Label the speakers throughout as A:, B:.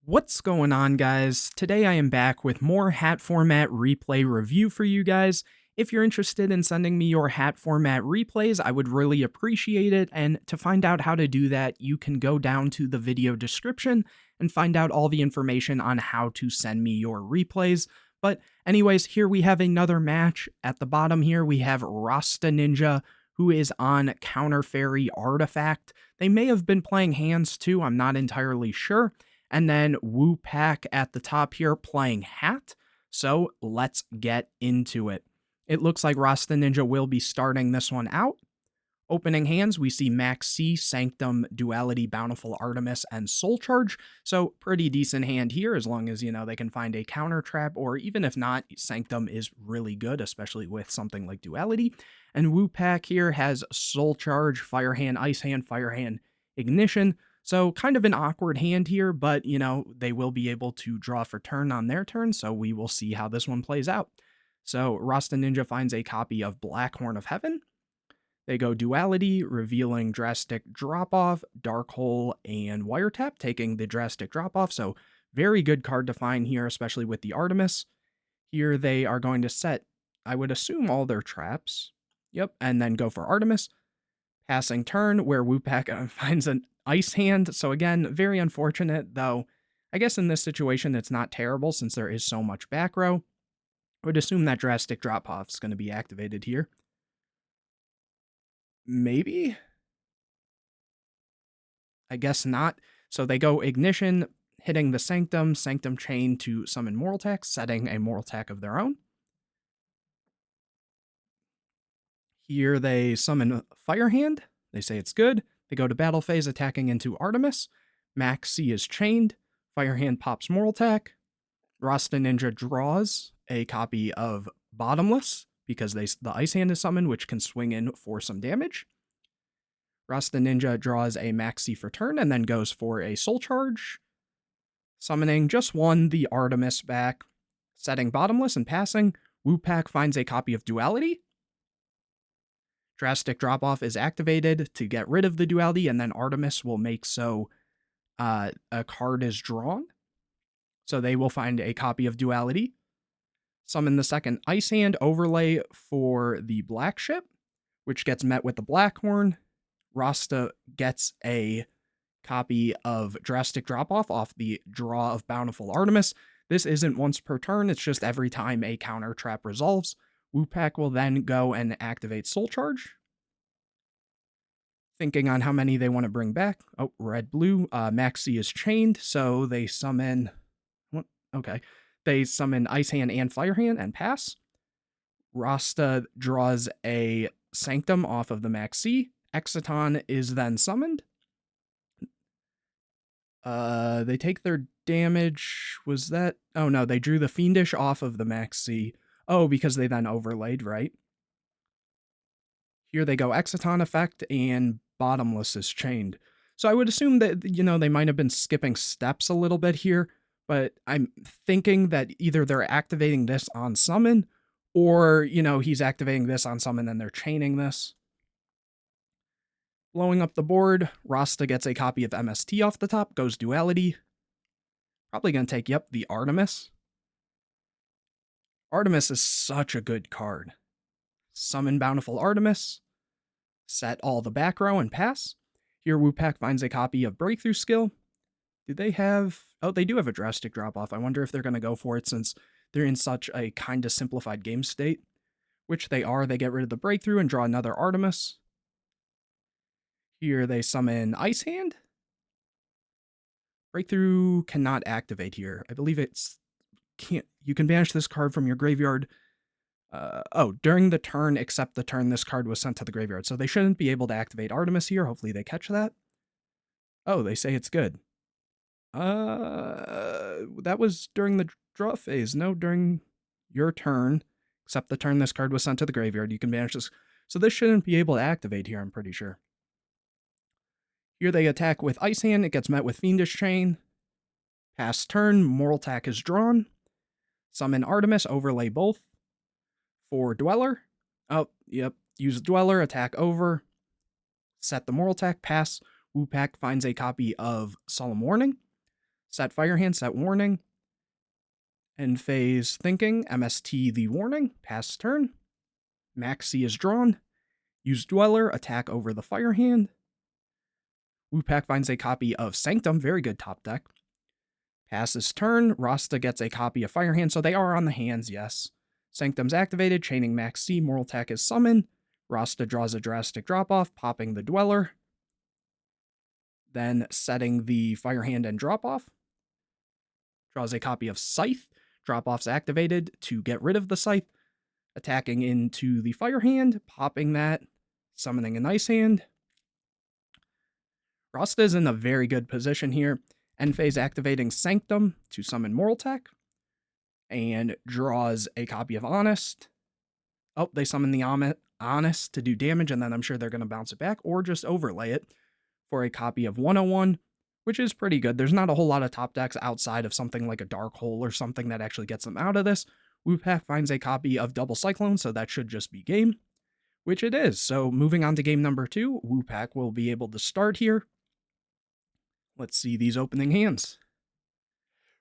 A: What's going on, guys? Today I am back with more hat format replay review for you guys. If you're interested in sending me your hat format replays, I would really appreciate it, and to find out how to do that, you can go down to the video description and find out all the information on how to send me your replays. But anyways, here we have another match. At the bottom here, we have Rasta Ninja, who is on Counter Fairy Artifact. They may have been playing hands too, I'm not entirely sure. And then WCQ at the top here playing Hat. So let's get into it. It looks like Rasta Ninja will be starting this one out. Opening hands, we see Max C, Sanctum, Duality, Bountiful Artemis, and Soul Charge. So pretty decent hand here, as long as, they can find a counter trap, or even if not, Sanctum is really good, especially with something like Duality. And WCQ here has Soul Charge, Fire Hand, Ice Hand, Fire Hand, Ignition. So kind of an awkward hand here, but, they will be able to draw for turn on their turn, so we will see how this one plays out. So Rasta Ninja finds a copy of Black Horn of Heaven. They go Duality, revealing Drastic Drop-Off, Dark Hole, and Wiretap, taking the Drastic Drop-Off, so very good card to find here, especially with the Artemis. Here they are going to set, I would assume, all their traps. Yep, and then go for Artemis. Passing turn, where WCQ finds an Ice Hand, so again, very unfortunate, though I guess in this situation it's not terrible since there is so much back row. I would assume that Drastic Drop-Off is going to be activated here. Maybe? I guess not. So they go Ignition, hitting the Sanctum Chain to summon Moral Attack, setting a Moral Attack of their own. Here they summon Fire Hand. They say it's good. They go to battle phase, attacking into Artemis. Max C is chained. Fire Hand pops Moral Attack. Rasta Ninja draws a copy of Bottomless, because the Ice Hand is summoned, which can swing in for some damage. Rasta Ninja draws a Max C for turn, and then goes for a Soul Charge. Summoning just one, the Artemis back. Setting Bottomless and passing, WCQ finds a copy of Duality. Drastic Drop-Off is activated to get rid of the Duality, and then Artemis will make so a card is drawn. So they will find a copy of Duality. Summon the second Ice Hand overlay for the Black Ship, which gets met with the Black Horn. Rasta gets a copy of Drastic Drop-Off off the draw of Bountiful Artemis. This isn't once per turn, it's just every time a counter trap resolves. WCQ will then go and activate Soul Charge. Thinking on how many they want to bring back. Oh, red-blue. Maxi is chained, so they summon... What? Okay. They summon Ice Hand and Fire Hand and pass. Rasta draws a Sanctum off of the Maxi. Exciton is then summoned. They take their damage. Was that... Oh, no, they drew the Fiendish off of the Maxi. Oh, because they then overlaid, right? Here they go Exciton effect, and Bottomless is chained. So I would assume that, they might have been skipping steps a little bit here, but I'm thinking that either they're activating this on summon, or, he's activating this on summon and they're chaining this. Blowing up the board, Rasta gets a copy of MST off the top, goes Duality. Probably going to take, yep, the Artemis. Artemis is such a good card. Summon Bountiful Artemis. Set all the back row and pass. Here WCQ finds a copy of Breakthrough Skill. Do they have... Oh, they do have a Drastic Drop-Off. I wonder if they're going to go for it since they're in such a kind of simplified game state. Which they are. They get rid of the Breakthrough and draw another Artemis. Here they summon Ice Hand. Breakthrough cannot activate here. I believe it's... You can banish this card from your graveyard. During the turn, except the turn this card was sent to the graveyard. So they shouldn't be able to activate Artemis here. Hopefully they catch that. Oh, they say it's good. That was during the draw phase. No, during your turn, except the turn this card was sent to the graveyard, you can banish this. So this shouldn't be able to activate here, I'm pretty sure. Here they attack with Ice Hand. It gets met with Fiendish Chain. Pass turn, Moral Attack is drawn. Summon Artemis, overlay both. For Dweller. Oh, yep. Use Dweller, attack over. Set the Moral Attack, pass. WCQ finds a copy of Solemn Warning. Set fire hand, set warning. End phase thinking, MST the warning, pass turn. Maxi is drawn. Use Dweller, attack over the fire hand. Wupak finds a copy of Sanctum, very good top deck. Passes turn, Rasta gets a copy of Fire Hand, so they are on the hands, yes. Sanctum's activated, chaining Max C, Moral Attack is summoned. Rasta draws a drastic drop-off, popping the Dweller. Then setting the Fire Hand and drop-off. Draws a copy of Scythe. Drop-off's activated to get rid of the Scythe. Attacking into the Fire Hand, popping that, summoning an Ice Hand. Rasta is in a very good position here. End phase activating Sanctum to summon Moral Attack. And draws a copy of Honest. Oh, they summon the Honest to do damage, and then I'm sure they're going to bounce it back, or just overlay it for a copy of 101, which is pretty good. There's not a whole lot of top decks outside of something like a Dark Hole or something that actually gets them out of this. Wupak finds a copy of Double Cyclone, so that should just be game, which it is. So moving on to game number 2, Wupak will be able to start here. Let's see these opening hands.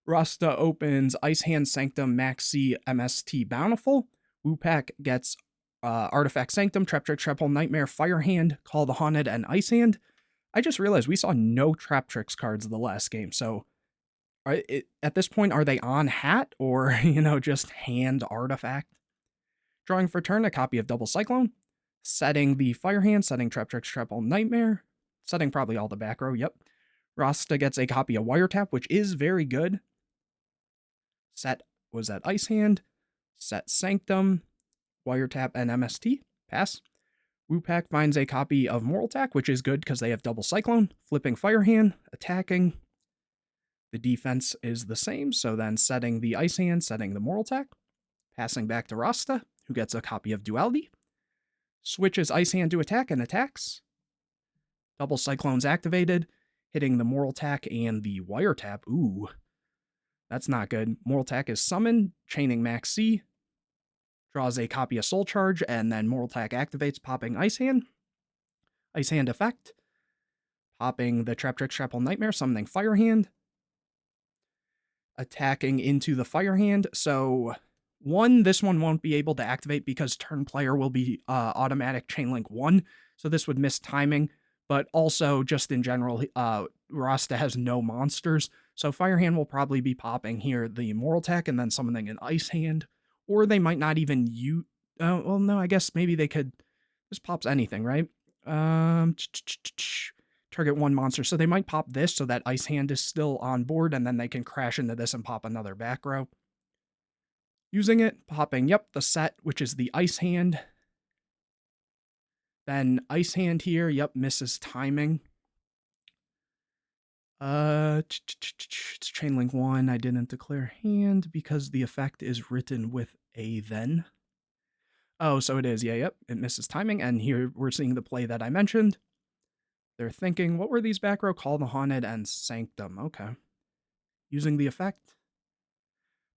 A: Rasta opens Ice Hand, Sanctum, Maxi, MST, Bountiful. Wupak gets Artifact Sanctum, Traptrix, Trap Nightmare, Fire Hand, Call the Haunted, and Ice Hand. I just realized we saw no Traptrix cards the last game, so at this point, are they on Hat or, just hand Artifact? Drawing for turn, a copy of Double Cyclone. Setting the Fire Hand, setting Traptrix, Trap Nightmare. Setting probably all the back row, yep. Rasta gets a copy of Wiretap, which is very good. Set was that Ice Hand. Set Sanctum, Wiretap, and MST. Pass. Wupak finds a copy of Moral Attack, which is good because they have Double Cyclone. Flipping Fire Hand, attacking. The defense is the same, so then setting the Ice Hand, setting the Moral Attack. Passing back to Rasta, who gets a copy of Duality. Switches Ice Hand to attack and attacks. Double Cyclone's activated, hitting the Moral Attack and the Wiretap. Ooh, that's not good. Moral Attack is summoned, chaining Max C. Draws a copy of Soul Charge, and then Moral Attack activates, popping Ice Hand. Ice Hand effect. Popping the Traptrix, Trap Nightmare, summoning Fire Hand. Attacking into the Fire Hand. So, this one won't be able to activate because turn player will be automatic Chainlink 1, so this would miss timing. But also, just in general, Rasta has no monsters, so Fire Hand will probably be popping here the Moral Attack and then summoning an Ice Hand. Or they might not even use... well, no, I guess maybe they could... This pops anything, right? Target one monster. So they might pop this so that Ice Hand is still on board, and then they can crash into this and pop another back row. Using it, popping, yep, the set, which is the Ice Hand. Then Ice Hand here, yep, misses timing. It's Chainlink 1, I didn't declare hand because the effect is written with a then. Oh, so it is, yeah, yep, it misses timing, and here we're seeing the play that I mentioned. They're thinking, what were these back row? Call the Haunted and Sanctum, okay. Using the effect.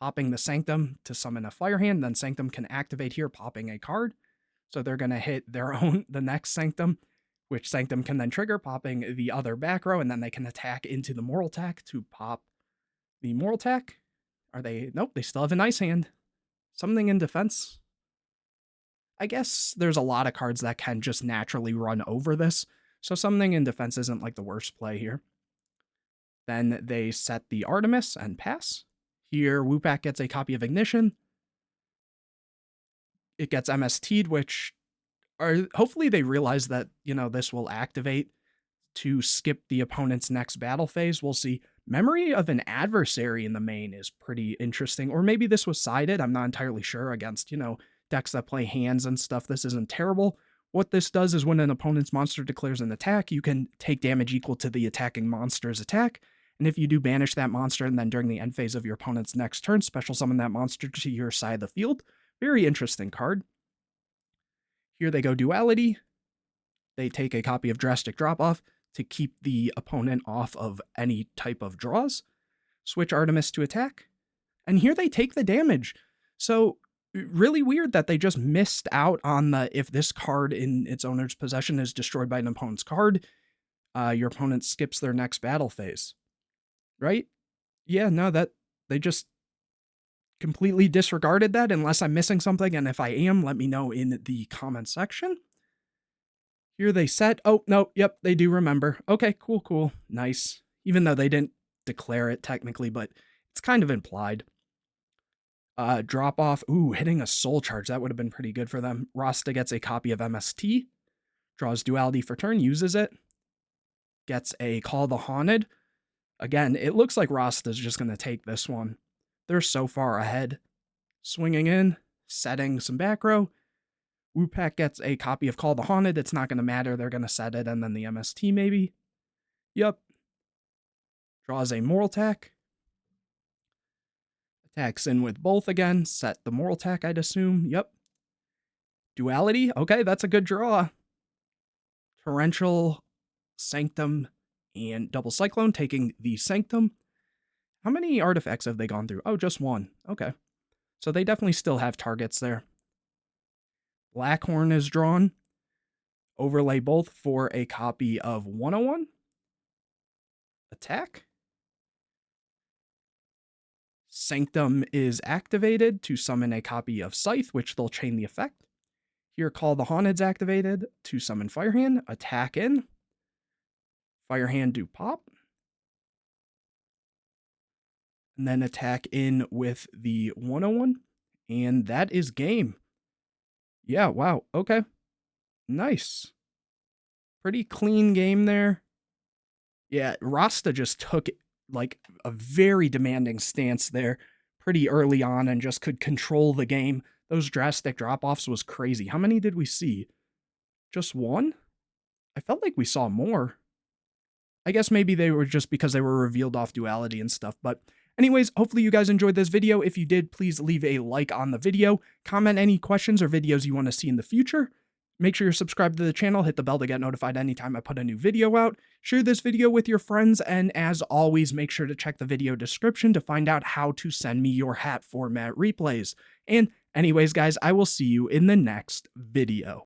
A: Popping the Sanctum to summon a Fire Hand, then Sanctum can activate here, popping a card. So they're going to hit the next Sanctum, which Sanctum can then trigger, popping the other back row, and then they can attack into the Moral Attack to pop the Moral Attack. Are they? Nope, they still have an Ice Hand. Something in defense. I guess there's a lot of cards that can just naturally run over this, so something in defense isn't like the worst play here. Then they set the Artemis and pass. Here, Wupak gets a copy of Ignition. It gets MST'd, which hopefully they realize that, this will activate to skip the opponent's next battle phase. We'll see. Memory of an Adversary in the main is pretty interesting. Or maybe this was sided. I'm not entirely sure against, decks that play hands and stuff. This isn't terrible. What this does is when an opponent's monster declares an attack, you can take damage equal to the attacking monster's attack. And if you do banish that monster, and then during the end phase of your opponent's next turn, special summon that monster to your side of the field. Very interesting card. Here they go Duality. They take a copy of Drastic Drop-Off to keep the opponent off of any type of draws. Switch Artemis to attack. And here they take the damage. So, really weird that they just missed out on the, if this card in its owner's possession is destroyed by an opponent's card, your opponent skips their next battle phase. Right? Yeah, no, that they just completely disregarded that unless I'm missing something, and if I am, let me know in the comment section. Here they said, oh, no, yep, they do remember. Okay, cool, cool, nice. Even though they didn't declare it technically, but it's kind of implied. Drop off, ooh, hitting a soul charge, that would have been pretty good for them. Rasta gets a copy of MST, draws duality for turn, uses it, gets a Call the Haunted. Again, it looks like Rasta's just going to take this one. They're so far ahead. Swinging in, setting some back row. Wupak gets a copy of Call the Haunted. It's not going to matter. They're going to set it, and then the MST maybe. Yep. Draws a Mortal-Tack. Attacks in with both again. Set the Mortal-Tack, I'd assume. Yep. Duality. Okay, that's a good draw. Torrential, Sanctum, and Double Cyclone, taking the Sanctum. How many artifacts have they gone through? Oh, just one. Okay. So they definitely still have targets there. Blackhorn is drawn. Overlay both for a copy of 101. Attack. Sanctum is activated to summon a copy of Scythe, which they'll chain the effect. Here, Call the Haunted's activated to summon Firehand. Attack in. Firehand do pop. And then attack in with the 101. And that is game. Yeah, wow. Okay. Nice. Pretty clean game there. Yeah, Rasta just took like a very demanding stance there pretty early on and just could control the game. Those drastic drop-offs was crazy. How many did we see? Just one? I felt like we saw more. I guess maybe they were just because they were revealed off duality and stuff, but anyways, hopefully you guys enjoyed this video. If you did, please leave a like on the video, comment any questions or videos you want to see in the future. Make sure you're subscribed to the channel, hit the bell to get notified anytime I put a new video out. Share this video with your friends, and as always, make sure to check the video description to find out how to send me your hat format replays. And anyways, guys, I will see you in the next video.